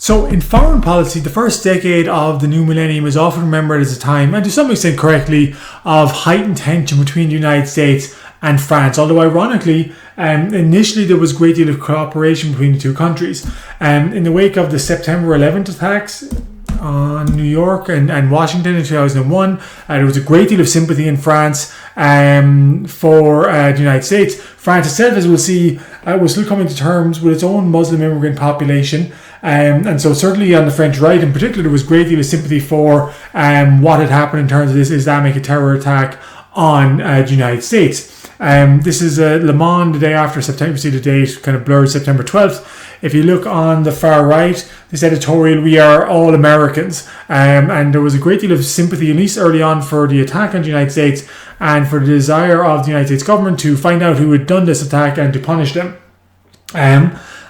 So in foreign policy, the first decade of the new millennium is often remembered as a time, and to some extent correctly, of heightened tension between the United States and France. Although ironically, initially there was a great deal of cooperation between the two countries. In the wake of the September 11th attacks on New York and Washington in 2001, there was a great deal of sympathy in France for the United States. France itself, as we'll see, was still coming to terms with its own Muslim immigrant population. And so certainly on the French right in particular, there was a great deal of sympathy for what had happened in terms of this Islamic terror attack on the United States. This is Le Monde, the day after September, see the date kind of blurred, September 12th. If you look on the far right, this editorial, "We are all Americans." And there was a great deal of sympathy, at least early on, for the attack on the United States and for the desire of the United States government to find out who had done this attack and to punish them.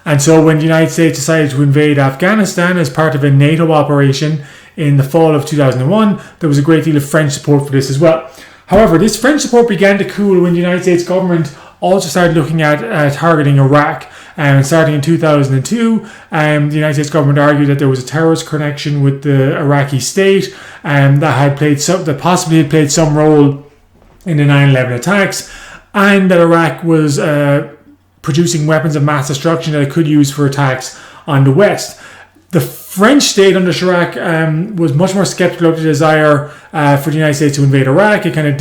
And so when the United States decided to invade Afghanistan as part of a NATO operation in the fall of 2001, there was a great deal of French support for this as well. However, this French support began to cool when the United States government also started looking at targeting Iraq. Starting in 2002, the United States government argued that there was a terrorist connection with the Iraqi state that possibly had played some role in the 9/11 attacks, and that Iraq was producing weapons of mass destruction that it could use for attacks on the West. The French state under Chirac was much more skeptical of the desire for the United States to invade Iraq. It kind of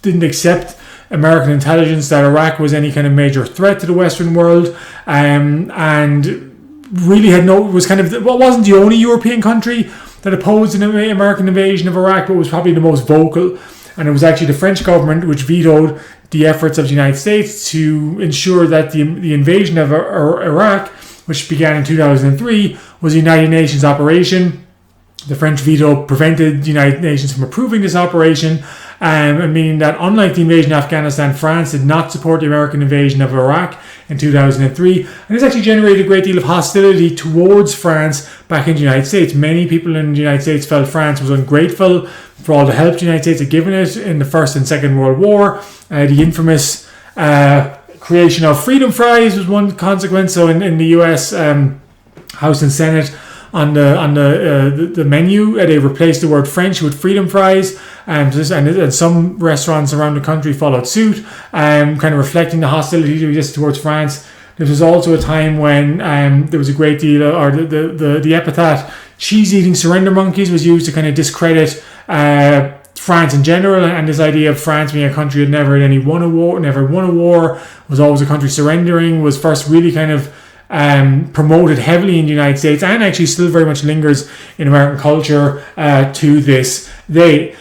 didn't accept American intelligence that Iraq was any kind of major threat to the Western world, and really wasn't the only European country that opposed an American invasion of Iraq, but was probably the most vocal. And it was actually the French government which vetoed the efforts of the United States to ensure that the invasion of Iraq, which began in 2003, was a United Nations operation. The French veto prevented the United Nations from approving this operation, meaning that unlike the invasion of Afghanistan, France did not support the American invasion of Iraq in 2003. And this actually generated a great deal of hostility towards France back in the United States. Many people in the United States felt France was ungrateful for all the help the United States had given it in the First and Second World War. The infamous creation of freedom fries was one consequence. So in the US House and Senate, on the menu, they replaced the word French with freedom fries, and some restaurants around the country followed suit, kind of reflecting the hostility that existed towards France. This was also a time when there was a great deal, or the epithet "cheese-eating surrender monkeys" was used to kind of discredit France in general, and this idea of France being a country that never won a war, was always a country surrendering, was first really kind of promoted heavily in the United States, and actually still very much lingers in American culture to this day.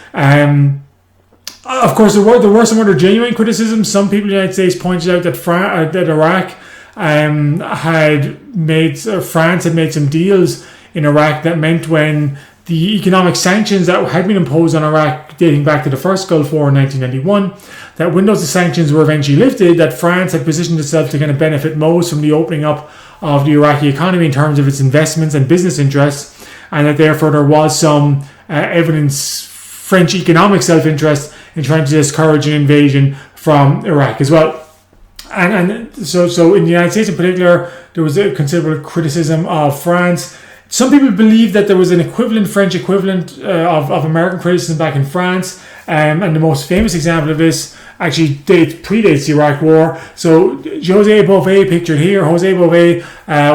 Of course, there were some other genuine criticisms. Some people in the United States pointed out that Iraq France had made some deals in Iraq that meant when the economic sanctions that had been imposed on Iraq dating back to the first Gulf War in 1991, that when those sanctions were eventually lifted, that France had positioned itself to kind of benefit most from the opening up of the Iraqi economy in terms of its investments and business interests, and that therefore there was some evidence French economic self-interest in trying to discourage an invasion from Iraq as well. And so in the United States in particular, there was a considerable criticism of France. Some people believe that there was an French equivalent of American criticism back in France, and the most famous example of this actually predates the Iraq War. So José Bové, pictured here, José Bové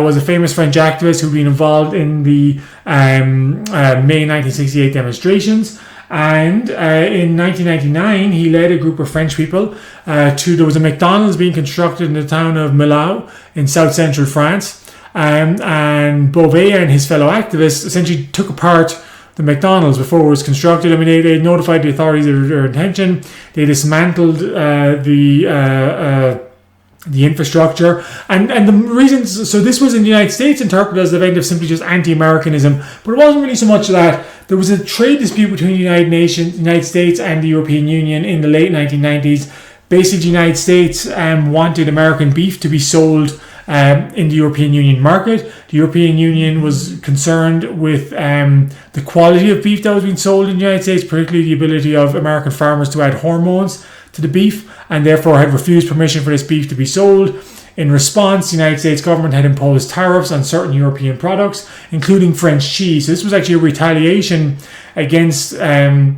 was a famous French activist who'd been involved in the May 1968 demonstrations. And in 1999, he led a group of French people there was a McDonald's being constructed in the town of Millau in south central France. And Beauvais and his fellow activists essentially took apart the McDonald's before it was constructed. I mean, they notified the authorities of their intention. They dismantled the infrastructure, and the reasons. So this was in the United States interpreted as an event of simply just anti-Americanism, but it wasn't really so much that. There was a trade dispute between the United States and the European Union in the late 1990s. Basically, the United States wanted American beef to be sold in the European Union market. The European Union was concerned with the quality of beef that was being sold in the United States, particularly the ability of American farmers to add hormones to the beef, and therefore had refused permission for this beef to be sold In response, the United States government had imposed tariffs on certain European products, including French cheese. So this was actually a retaliation against the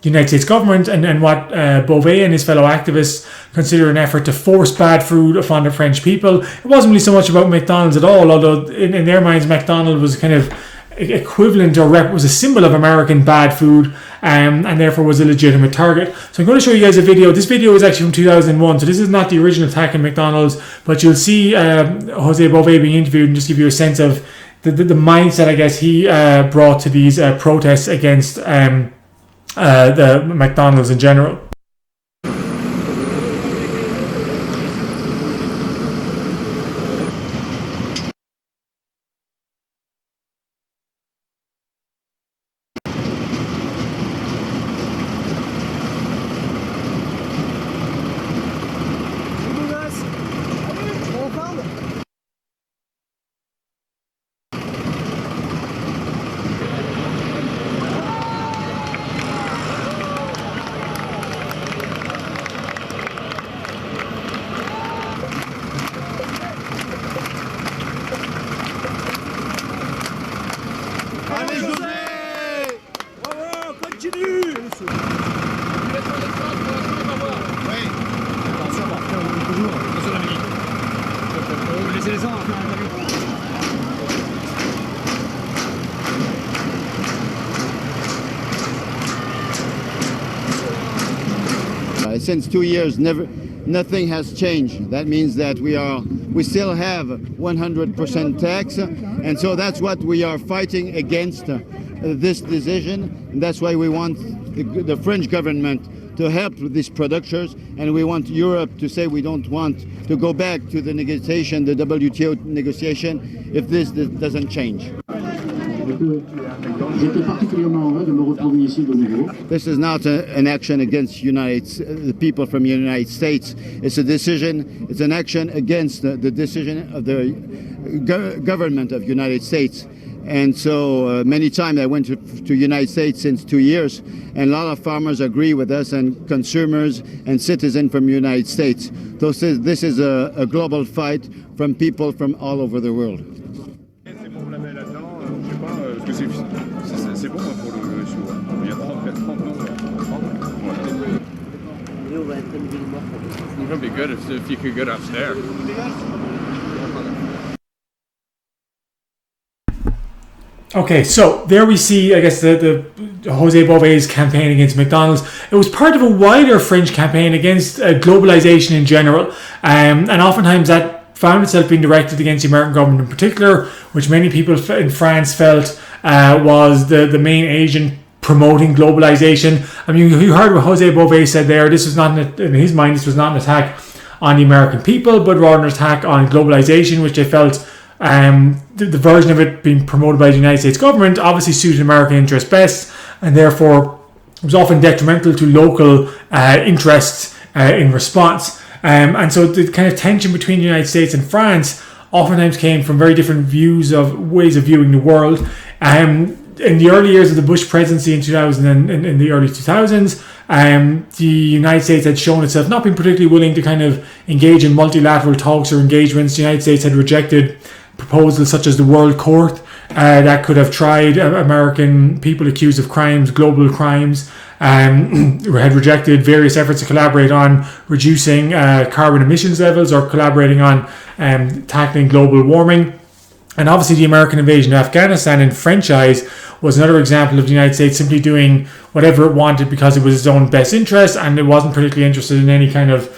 United States government and what Beauvais and his fellow activists consider an effort to force bad food upon the French people. It wasn't really so much about McDonald's at all, although in their minds McDonald's was kind of equivalent or was a symbol of American bad food, and therefore was a legitimate target. So I'm going to show you guys a video. This video is actually from 2001, so this is not the original attack on McDonald's, but you'll see Jose Beauvais being interviewed and just give you a sense of the mindset, I guess, he brought to these protests against the McDonald's in general. Since 2 years, nothing has changed. That means that we still have 100% tax, and so that's what we are fighting against, this decision. And that's why we want the French government to help these producers, and we want Europe to say we don't want to go back to the negotiation, the WTO negotiation, if this doesn't change. This is not an action against the people from the United States. It's a decision, it's an action against the decision of the government of the United States. And so many times I went to the United States since 2 years, and a lot of farmers agree with us, and consumers and citizens from the United States. So this is a global fight from people from all over the world. C'est bon pour le show. Il y a 30 It's gonna be good if you could get upstairs. Okay, so there we see, I guess, the Jose Beauvais' campaign against McDonald's. It was part of a wider French campaign against globalization in general, and oftentimes that found itself being directed against the American government in particular, which many people in France felt was the main agent promoting globalization. I mean, you heard what Jose Beauvais said there. This was not, in his mind, this was not an attack on the American people, but rather an attack on globalization, which they felt the version of it being promoted by the United States government obviously suited American interests best, and therefore was often detrimental to local interests in response. And so the kind of tension between the United States and France oftentimes came from very different ways of viewing the world. In the early years of the Bush presidency in the early 2000s, the United States had shown itself not being particularly willing to kind of engage in multilateral talks or engagements. The United States had rejected proposals such as the World Court that could have tried American people accused of crimes, global crimes, had rejected various efforts to collaborate on reducing carbon emissions levels or collaborating on tackling global warming. And obviously the American invasion of Afghanistan, in French eyes, was another example of the United States simply doing whatever it wanted because it was its own best interest, and it wasn't particularly interested in any kind of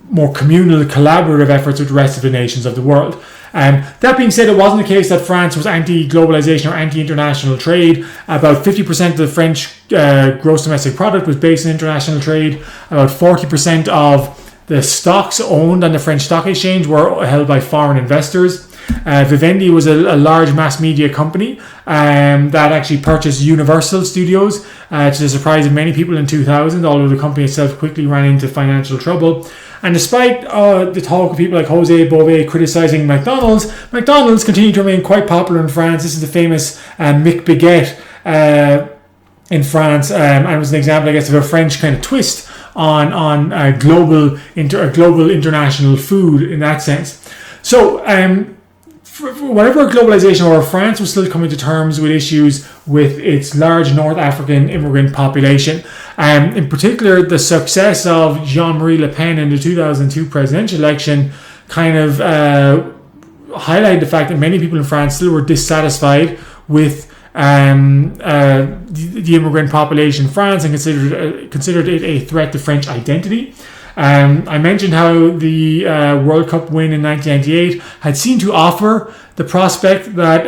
more communal, collaborative efforts with the rest of the nations of the world. That being said, it wasn't the case that France was anti-globalization or anti-international trade. About 50% of the French gross domestic product was based on international trade. About 40% of the stocks owned on the French stock exchange were held by foreign investors. Vivendi was a large mass media company that actually purchased Universal Studios to the surprise of many people in 2000, although the company itself quickly ran into financial trouble. And despite the talk of people like Jose Beauvais criticizing McDonald's continued to remain quite popular in France. This is the famous Mick Baguette in France, and it was an example, I guess, of a French kind of twist on global international food in that sense. So whatever globalization, or France was still coming to terms with issues with its large North African immigrant population. In particular, the success of Jean-Marie Le Pen in the 2002 presidential election kind of highlighted the fact that many people in France still were dissatisfied with the immigrant population in France and considered it a threat to French identity. I mentioned how the World Cup win in 1998 had seemed to offer the prospect that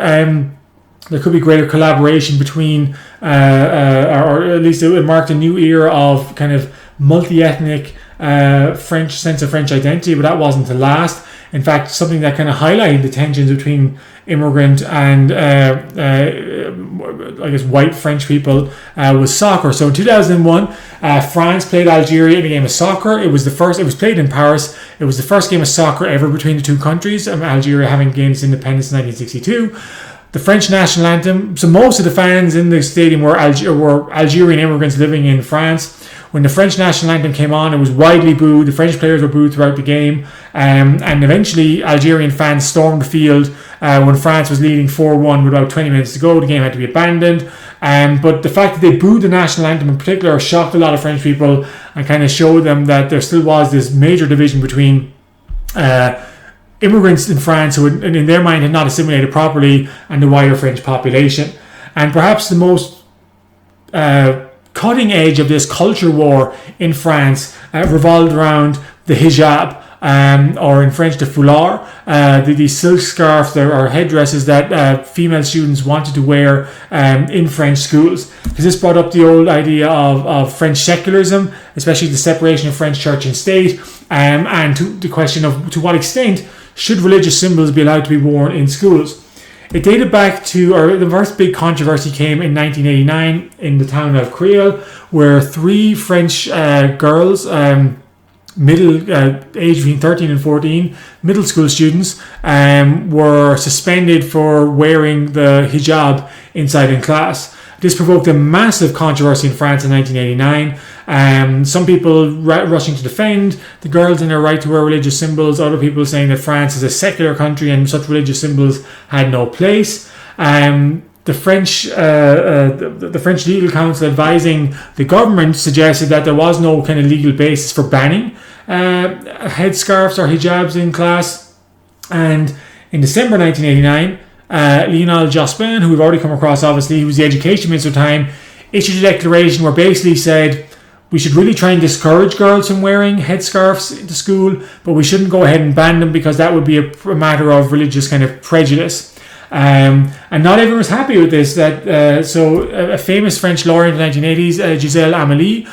there could be greater collaboration between, or at least it marked a new era of kind of multi-ethnic French sense of French identity, but that wasn't to last. In fact, something that kind of highlighted the tensions between immigrant and I guess white French people was soccer. So in 2001, France played Algeria in a game of soccer. It was played in Paris. It was the first game of soccer ever between the two countries, Algeria having gained its independence in 1962. The French national anthem. So most of the fans in the stadium were Algerian immigrants living in France. When the French national anthem came on, it was widely booed. The French players were booed throughout the game. And eventually, Algerian fans stormed the field when France was leading 4-1 with about 20 minutes to go. The game had to be abandoned. But the fact that they booed the national anthem in particular shocked a lot of French people and kind of showed them that there still was this major division between immigrants in France who, in their mind, had not assimilated properly, and the wider French population. And perhaps the most cutting edge of this culture war in France revolved around the hijab, or in French, the foulard, these silk scarves or headdresses that female students wanted to wear in French schools. Because this brought up the old idea of French secularism, especially the separation of French church and state, and to the question of to what extent should religious symbols be allowed to be worn in schools. It dated back to, or the first big controversy came in 1989 in the town of Creil, where 3 French girls, aged between 13 and 14, middle school students, were suspended for wearing the hijab inside in class. This provoked a massive controversy in France in 1989. Some people rushing to defend the girls and their right to wear religious symbols. Other people saying that France is a secular country and such religious symbols had no place. The French legal council advising the government suggested that there was no kind of legal basis for banning headscarves or hijabs in class. And in December 1989, Lionel Jospin, who we've already come across, obviously, he was the education minister at the time, issued a declaration where basically said we should really try and discourage girls from wearing headscarves to school, but we shouldn't go ahead and ban them because that would be a matter of religious kind of prejudice. And not everyone was happy with this. So a famous French lawyer in the 1980s, Gisèle Amélie,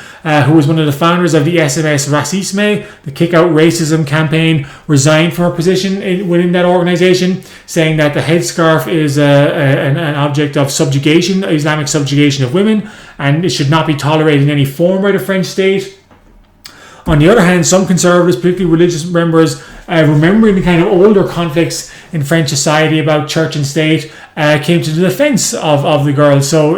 who was one of the founders of the SMS Racisme, the Kick Out Racism campaign, resigned from her position within that organization, saying that the headscarf is an object of subjugation, Islamic subjugation of women, and it should not be tolerated in any form by the French state. On the other hand, some conservatives, particularly religious members, remembering the kind of older conflicts in French society about church and state, came to the defense of the girls. So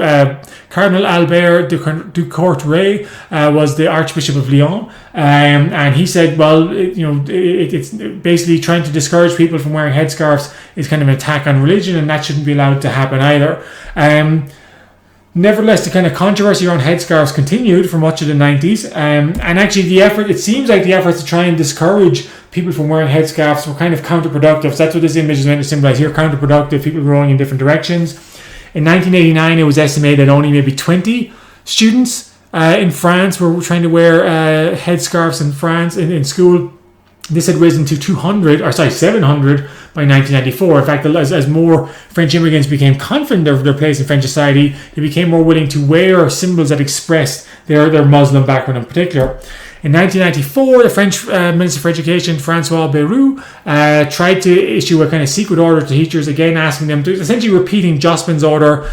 Cardinal Albert de Courtrai was the Archbishop of Lyon, and he said, well, it's basically trying to discourage people from wearing headscarves is kind of an attack on religion, and that shouldn't be allowed to happen either. Nevertheless, the kind of controversy around headscarves continued for much of the 90s, and actually it seems like the efforts to try and discourage people from wearing headscarves were kind of counterproductive. So that's what this image is meant to symbolize here, counterproductive, people growing in different directions. In 1989, it was estimated that only maybe 20 students in France were trying to wear headscarves in France in school. This had risen to 700 by 1994. In fact, as more French immigrants became confident of their place in French society, they became more willing to wear symbols that expressed their Muslim background in particular. In 1994, the French Minister for Education, François Bayrou, tried to issue a kind of secret order to teachers, again asking them to, essentially repeating Jospin's order,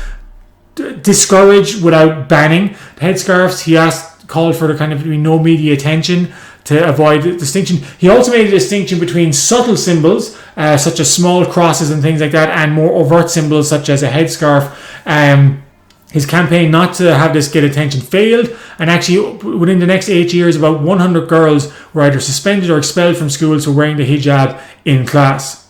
discourage without banning the headscarves. He called for the kind of no media attention to avoid the distinction. He also made a distinction between subtle symbols, such as small crosses and things like that, and more overt symbols such as a headscarf. His campaign not to have this get attention failed, and actually within the next 8 years, about 100 girls were either suspended or expelled from schools for wearing the hijab in class.